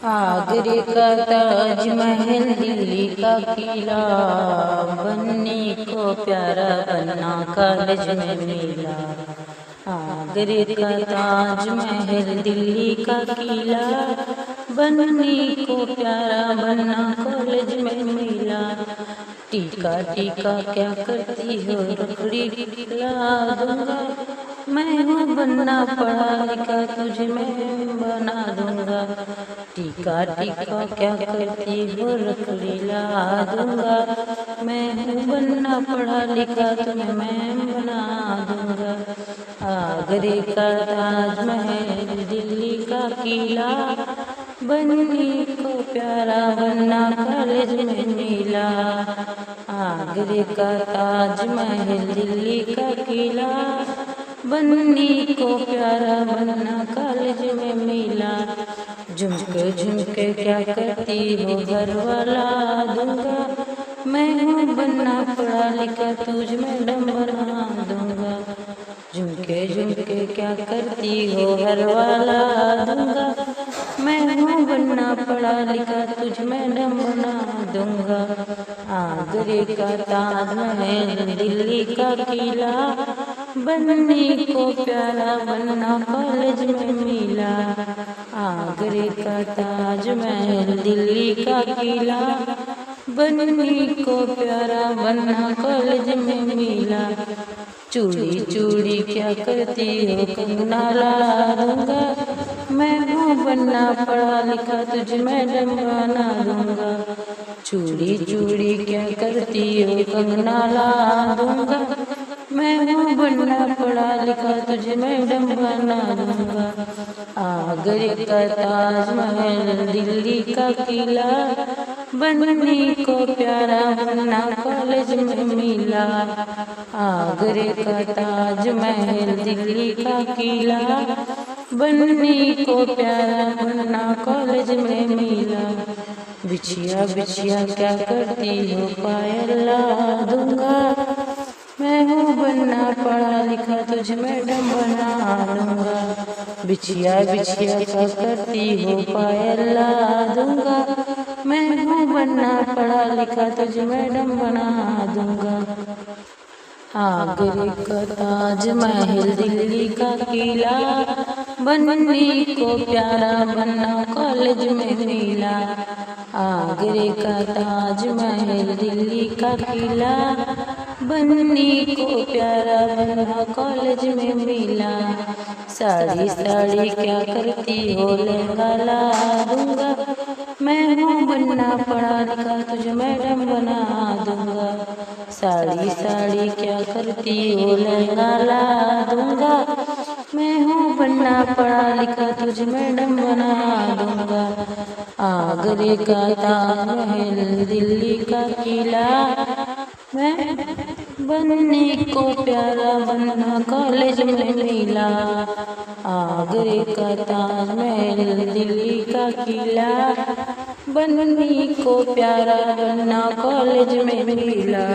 आगरे का ताजमहल, दिल्ली का किला, बनने को प्यारा बनना कॉलेज में मिला। आगरे का ताजमहल, दिल्ली का किला, बनने को प्यारा बनना कॉलेज में मिला। टीका टीका क्या करती हो, रखड़ी दिला दूंगा। मैं हूँ बनना पढ़ा लिखा, तुझे मैं बना दूंगा। टीका टीका क्या करती हो, रखड़ी ला दूंगा। मैं हूँ बनना पढ़ा लिखा, तुम्हें मैं बना दूंगा। आगरे का ताजमहल, दिल्ली का किला, बनने को प्यारा बनना कॉलेज में मिला। आगरे का ताजमहल, दिल्ली का किला, बनने को प्यारा बनना कॉलेज में मिला। झुमके झुमके क्या करती हो, घर वाला दूंगा। मैं हूँ बनना पढ़ा लिखा, तुझ में दम बना दूंगा। झुमके झुमके क्या करती हो, घर वाला दूंगा। मैं हूँ बनना पढ़ा लिखा, तुझ में दम बना दूंगा। आगरे का ताजमहल, दिल्ली का किला, बनने को प्यारा बनना कॉलेज में मिला। आगरे का ताजमहल, दिल्ली का किला, बनने को प्यारा बनना कॉलेज में मिला। चूड़ी चूड़ी क्या करती हो, कंगना ला दूंगा। मैं हूँ बनना पढ़ा लिखा, तुझ मैडम बना दूंगा। चूड़ी चूड़ी क्या करती हो, कंगना ला दूंगा। मैं हूँ बनना पढ़ा लिखा, तुझे मैडम बना दूंगा। आगरे का ताजमहल, दिल्ली का किला, बनने को प्यारा बनना कॉलेज में मिला। आगरे का ताजमहल, दिल्ली का किला, बनने को प्यारा बनना कॉलेज में मिला। बिछिया बिछिया क्या करती हो, पायल ला दूंगा। मैं हूँ बनना पढ़ा लिखा, तुझ मैडम बना दूंगा। बिछिया बिछिया क्या करती हो, पायल ला दूंगा। मैं हूँ बनना पढ़ा लिखा, तुझ मैडम बना दूंगा। आगरे का ताजमहल, दिल्ली का किला, बनने को प्यारा बनना कॉलेज में मिला। आगरे का ताजमहल, दिल्ली का किला, बनने को प्यारा बनना कॉलेज में मिला। साड़ी साड़ी क्या करती हो, लहंगा ला दूंगा। मैं हूँ बनना पढ़ा लिखा, तुझे मैडम बना दूंगा। साड़ी साड़ी क्या करती हो, लहंगा ला दूंगा। मैं हूँ बनना पढ़ा लिखा, तुझे मैडम बना दूंगा। आगरे का ताजमहल, दिल्ली का किला, मैं बनने को प्यारा बनना कॉलेज में मिला। आगरे का ताजमहल, दिल्ली का किला, बनने को प्यारा बनना कॉलेज में मिला।